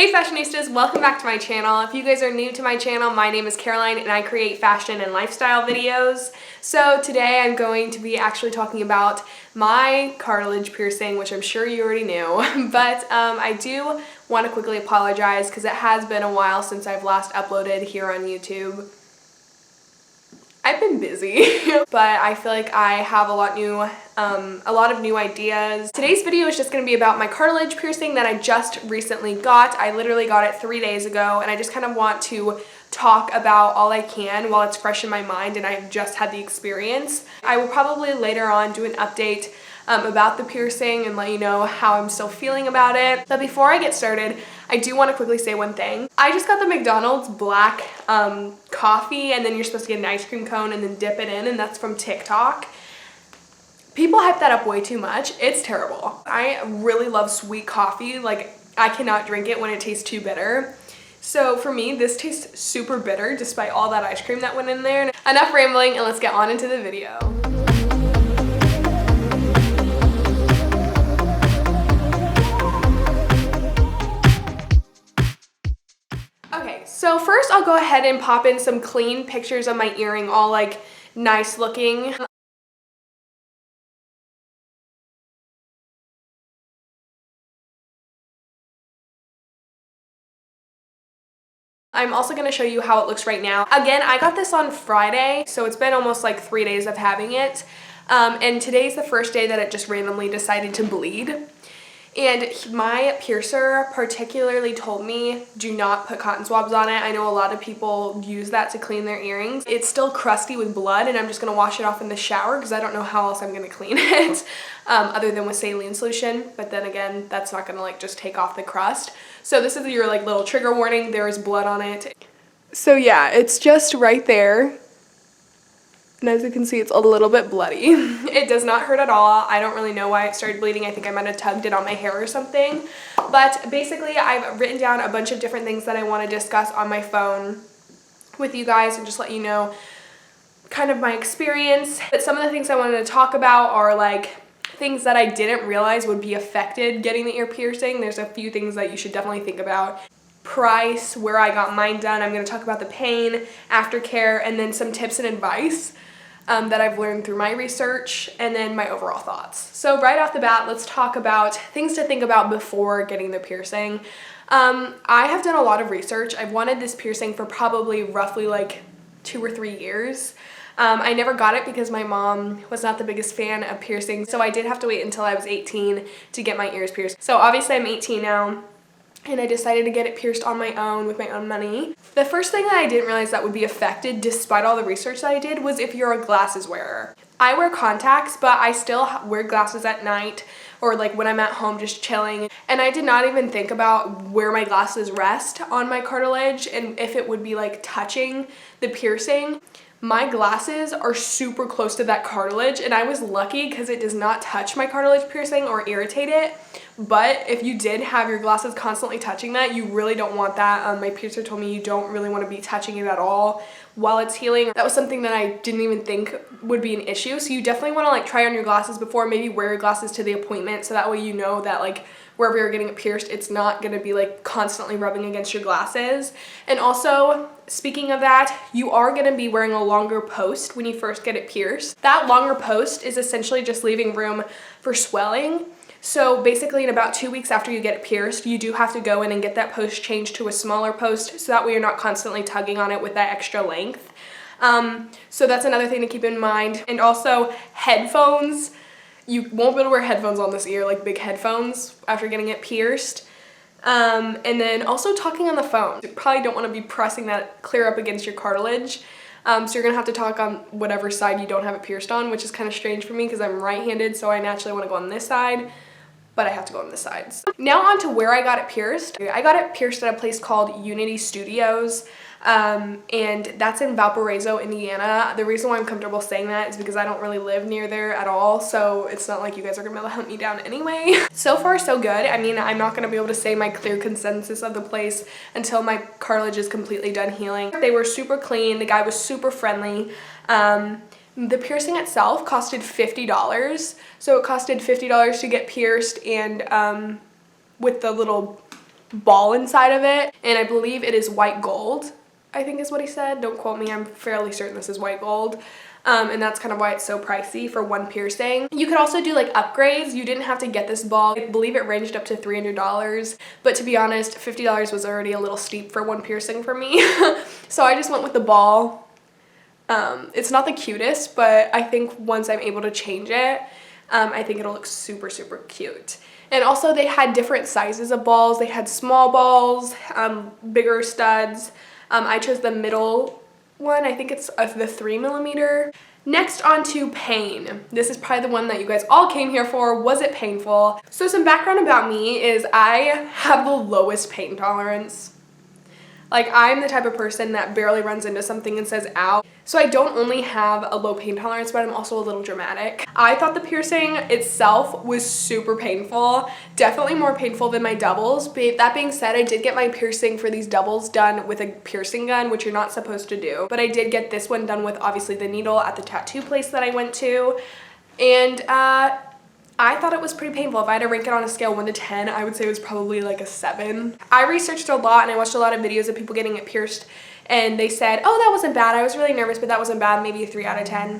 Hey Fashionistas, welcome back to my channel. If you guys are new to my channel, my name is Caroline and I create fashion and lifestyle videos. So today I'm going to be actually talking about my cartilage piercing, which I'm sure you already knew, but I do want to quickly apologize because it has been a while since I've last uploaded here on YouTube. I've been busy, but I feel like I have a lot of new ideas. Today's video is just going to be about my cartilage piercing that I just recently got. I literally got it 3 days ago, and I just kind of want to talk about all I can while it's fresh in my mind and I've just had the experience. I will probably later on do an update about the piercing and let you know how I'm still feeling about it. But before I get started, I do want to quickly say one thing. I just got the McDonald's black coffee, and then you're supposed to get an ice cream cone and then dip it in, and that's from TikTok. People hype that up way too much. It's terrible. I really love sweet coffee. Like, I cannot drink it when it tastes too bitter. So for me, this tastes super bitter despite all that ice cream that went in there. Enough rambling, and let's get on into the video. Okay, so first I'll go ahead and pop in some clean pictures of my earring, all like nice looking. I'm also going to show you how it looks right now. Again, I got this on Friday, so it's been almost like 3 days of having it. And today's the first day that it just randomly decided to bleed. And my piercer particularly told me, do not put cotton swabs on it. I know a lot of people use that to clean their earrings. It's still crusty with blood, and I'm just going to wash it off in the shower because I don't know how else I'm going to clean it other than with saline solution. But then again, that's not going to like just take off the crust. So this is your like little trigger warning. There is blood on it. So yeah, it's just right there. And as you can see, it's a little bit bloody. It does not hurt at all. I don't really know why it started bleeding. I think I might have tugged it on my hair or something. But basically, I've written down a bunch of different things that I want to discuss on my phone with you guys and just let you know kind of my experience. But some of the things I wanted to talk about are like things that I didn't realize would be affected getting the ear piercing. There's a few things that you should definitely think about. Price, where I got mine done. I'm going to talk about the pain, aftercare, and then some tips and advice that I've learned through my research, and then my overall thoughts. So right off the bat, let's talk about things to think about before getting the piercing. I have done a lot of research. I've wanted this piercing for probably roughly like 2 or 3 years. I never got it because my mom was not the biggest fan of piercing, so I did have to wait until I was 18 to get my ears pierced. So obviously I'm 18 now, and I decided to get it pierced on my own with my own money. The first thing that I didn't realize that would be affected, despite all the research that I did, was if you're a glasses wearer. I wear contacts, but I still wear glasses at night or like when I'm at home just chilling. And I did not even think about where my glasses rest on my cartilage and if it would be like touching the piercing. My glasses are super close to that cartilage, and I was lucky because it does not touch my cartilage piercing or irritate it. But if you did have your glasses constantly touching that, you really don't want that. My piercer told me you don't really want to be touching it at all while it's healing. That was something that I didn't even think would be an issue. So you definitely want to like try on your glasses before, maybe wear your glasses to the appointment so that way you know that like wherever you're getting it pierced, it's not going to be like constantly rubbing against your glasses. And also, speaking of that, you are going to be wearing a longer post when you first get it pierced. That longer post is essentially just leaving room for swelling. So basically in about 2 weeks after you get it pierced, you do have to go in and get that post changed to a smaller post so that way you're not constantly tugging on it with that extra length. So that's another thing to keep in mind. And also headphones. You won't be able to wear headphones on this ear, like big headphones, after getting it pierced. And then also talking on the phone. You probably don't want to be pressing that clear up against your cartilage. So you're going to have to talk on whatever side you don't have it pierced on, which is kind of strange for me because I'm right-handed, so I naturally want to go on this side, but I have to go on this side. Now on to where I got it pierced. I got it pierced at a place called Unity Studios. And that's in Valparaiso, Indiana. The reason why I'm comfortable saying that is because I don't really live near there at all, so it's not like you guys are gonna be able to hunt me down anyway. So far, so good. I mean, I'm not gonna be able to say my clear consensus of the place until my cartilage is completely done healing. They were super clean. The guy was super friendly. The piercing itself costed $50. So it costed $50 to get pierced, and with the little ball inside of it, and I believe it is white gold, I think is what he said. Don't quote me, I'm fairly certain this is white gold. And that's kind of why it's so pricey for one piercing. You could also do like upgrades. You didn't have to get this ball. I believe it ranged up to $300, but to be honest, $50 was already a little steep for one piercing for me. So I just went with the ball. It's not the cutest, but I think once I'm able to change it, I think it'll look super, super cute. And also they had different sizes of balls. They had small balls, bigger studs. I chose the middle one. I think it's the 3mm. Next, on to pain. This is probably the one that you guys all came here for. Was it painful? So some background about me is I have the lowest pain tolerance. Like, I'm the type of person that barely runs into something and says ow. So I don't only have a low pain tolerance, but I'm also a little dramatic. I thought the piercing itself was super painful, definitely more painful than my doubles. But that being said, I did get my piercing for these doubles done with a piercing gun, which you're not supposed to do. But I did get this one done with obviously the needle at the tattoo place that I went to. And I thought it was pretty painful. If I had to rank it on a scale 1 to 10, I would say it was probably like a 7. I researched a lot and I watched a lot of videos of people getting it pierced, and they said, oh, that wasn't bad. I was really nervous, but that wasn't bad. Maybe a 3 out of 10.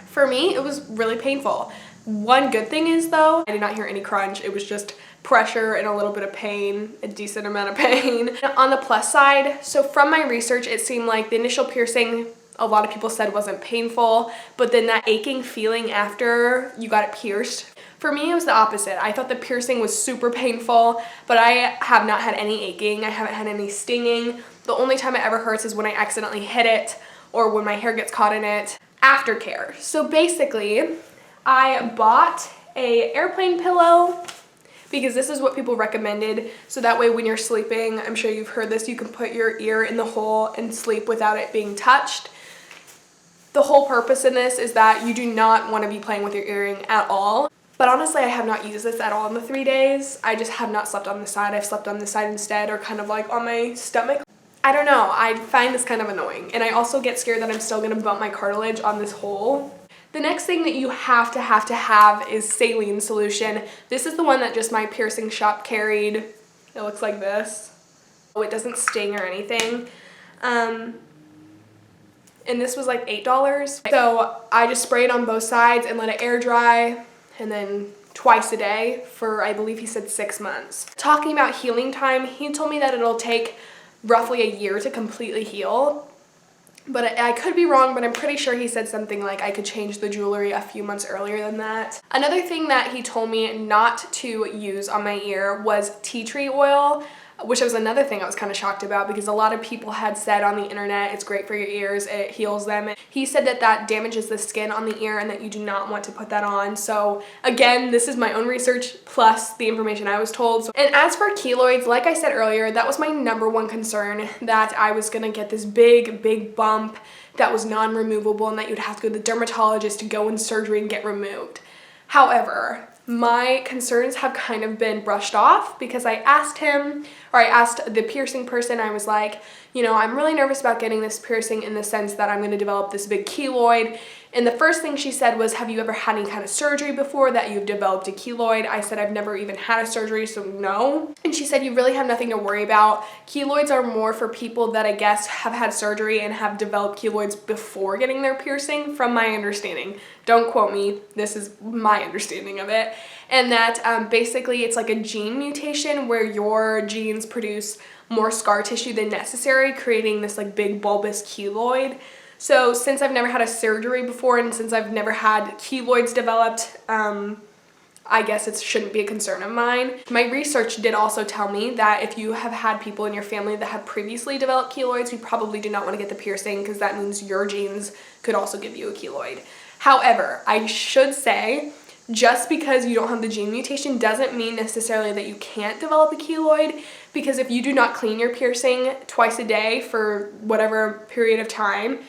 For me, it was really painful. One good thing is though, I did not hear any crunch. It was just pressure and a little bit of pain, a decent amount of pain. On the plus side, so from my research, it seemed like the initial piercing, a lot of people said wasn't painful, but then that aching feeling after you got it pierced, for me it was the opposite. I thought the piercing was super painful, but I have not had any aching. I haven't had any stinging. The only time it ever hurts is when I accidentally hit it or when my hair gets caught in it. Aftercare. So basically, I bought a airplane pillow because this is what people recommended. So that way when you're sleeping, I'm sure you've heard this, you can put your ear in the hole and sleep without it being touched. The whole purpose in this is that you do not want to be playing with your earring at all. But honestly, I have not used this at all in the 3 days. I just have not slept on the side. I've slept on the side instead, or kind of like on my stomach. I don't know, I find this kind of annoying. And I also get scared that I'm still gonna bump my cartilage on this hole. The next thing that you have to have is saline solution. This is the one that just my piercing shop carried. It looks like this. Oh, it doesn't sting or anything. And this was like $8. So I just spray it on both sides and let it air dry, and then twice a day for, I believe he said 6 months. Talking about healing time, he told me that it'll take roughly a year to completely heal. But I could be wrong, but I'm pretty sure he said something like I could change the jewelry a few months earlier than that. Another thing that he told me not to use on my ear was tea tree oil, which was another thing I was kind of shocked about because a lot of people had said on the internet it's great for your ears, it heals them. He said that that damages the skin on the ear and that you do not want to put that on. So again, this is my own research plus the information I was told. And as for keloids, like I said earlier, that was my #1 concern, that I was gonna get this big bump that was non-removable and that you'd have to go to the dermatologist to go in surgery and get removed. However, my concerns have kind of been brushed off because I asked him, or I asked the piercing person, I was like, you know, I'm really nervous about getting this piercing in the sense that I'm going to develop this big keloid. And the first thing she said was, have you ever had any kind of surgery before that you've developed a keloid? I said, I've never even had a surgery, so no. And she said, you really have nothing to worry about. Keloids are more for people that I guess have had surgery and have developed keloids before getting their piercing, from my understanding. Don't quote me, this is my understanding of it. And that basically it's like a gene mutation where your genes produce more scar tissue than necessary, creating this like big bulbous keloid. So since I've never had a surgery before and since I've never had keloids developed, I guess it shouldn't be a concern of mine. My research did also tell me that if you have had people in your family that have previously developed keloids, you probably do not want to get the piercing because that means your genes could also give you a keloid. However, I should say, just because you don't have the gene mutation doesn't mean necessarily that you can't develop a keloid, because if you do not clean your piercing twice a day for whatever period of time,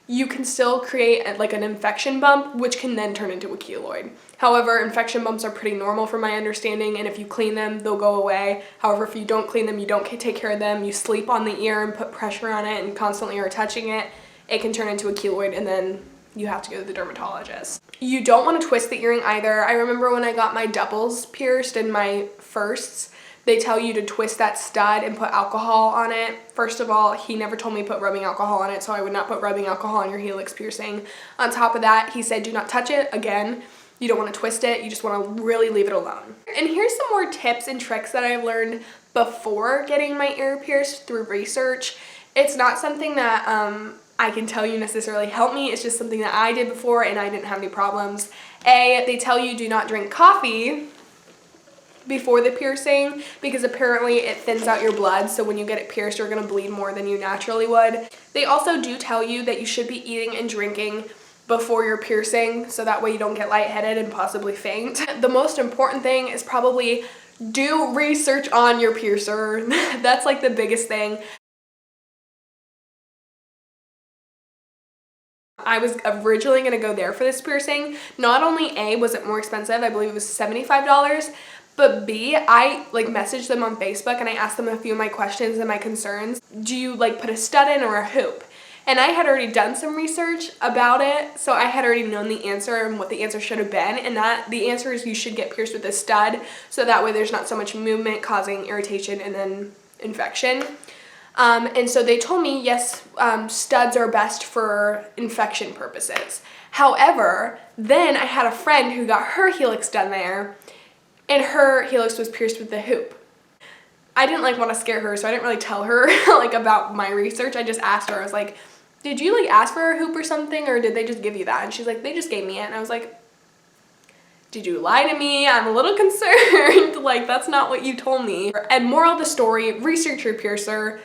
you can still create like an infection bump, which can then turn into a keloid. However, infection bumps are pretty normal from my understanding, and if you clean them, they'll go away. However, if you don't clean them, you don't take care of them, you sleep on the ear and put pressure on it and constantly are touching it, it can turn into a keloid and then you have to go to the dermatologist. You don't want to twist the earring either. I remember when I got my doubles pierced and my firsts, they tell you to twist that stud and put alcohol on it. First of all, he never told me to put rubbing alcohol on it, so I would not put rubbing alcohol on your helix piercing. On top of that, he said do not touch it. Again, you don't want to twist it, you just want to really leave it alone. And here's some more tips and tricks that I've learned before getting my ear pierced through research. It's not something that I can tell you necessarily helped me. It's just something that I did before and I didn't have any problems. They tell you do not drink coffee before the piercing because apparently it thins out your blood, so when you get it pierced you're going to bleed more than you naturally would. They also do tell you that you should be eating and drinking before your piercing so that way you don't get lightheaded and possibly faint. The most important thing is probably do research on your piercer. That's like the biggest thing. I was originally going to go there for this piercing. Not only A, was it more expensive, I believe it was $75, but B, I like messaged them on Facebook and I asked them a few of my questions and my concerns. Do you like put a stud in or a hoop? And I had already done some research about it, so I had already known the answer and what the answer should have been, and that the answer is you should get pierced with a stud, so that way there's not so much movement causing irritation and then infection. And so they told me, yes, studs are best for infection purposes. However, then I had a friend who got her helix done there, and her helix was pierced with the hoop. I didn't like want to scare her, so I didn't really tell her like about my research. I just asked her, I was like, did you like ask for a hoop or something, or did they just give you that? And she's like, they just gave me it. And I was like, did you lie to me? I'm a little concerned. Like, that's not what you told me. And moral of the story, research your piercer.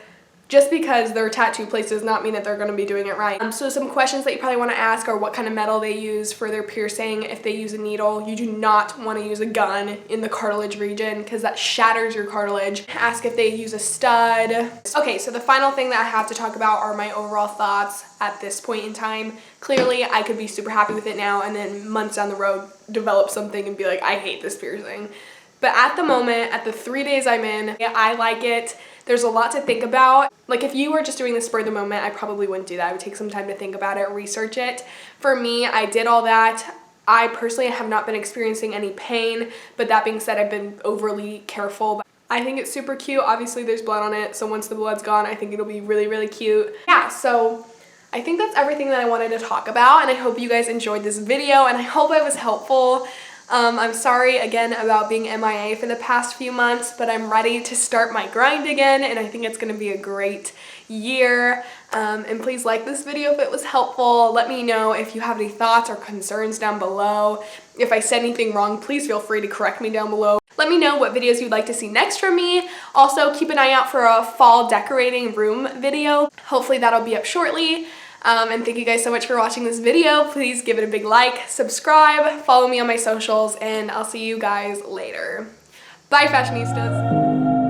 Just because they're tattoo place does not mean that they're going to be doing it right. So some questions that you probably want to ask are what kind of metal they use for their piercing. If they use a needle, you do not want to use a gun in the cartilage region because that shatters your cartilage. Ask if they use a stud. Okay, so the final thing that I have to talk about are my overall thoughts at this point in time. Clearly, I could be super happy with it now and then months down the road develop something and be like, I hate this piercing. But at the moment, at the 3 days I'm in, I like it. There's a lot to think about. Like if you were just doing the spur of the moment, I probably wouldn't do that. I would take some time to think about it, research it. For me, I did all that. I personally have not been experiencing any pain, but that being said, I've been overly careful. I think it's super cute. Obviously there's blood on it, so once the blood's gone, I think it'll be really, really cute. Yeah, so I think that's everything that I wanted to talk about, and I hope you guys enjoyed this video, and I hope I was helpful. I'm sorry again about being MIA for the past few months, but I'm ready to start my grind again, and I think it's going to be a great year. And please like this video if it was helpful. Let me know if you have any thoughts or concerns down below. If I said anything wrong, please feel free to correct me down below. Let me know what videos you'd like to see next from me. Also, keep an eye out for a fall decorating room video. Hopefully that'll be up shortly. And thank you guys so much for watching this video. Please give it a big like, subscribe, follow me on my socials, and I'll see you guys later. Bye, Fashionistas.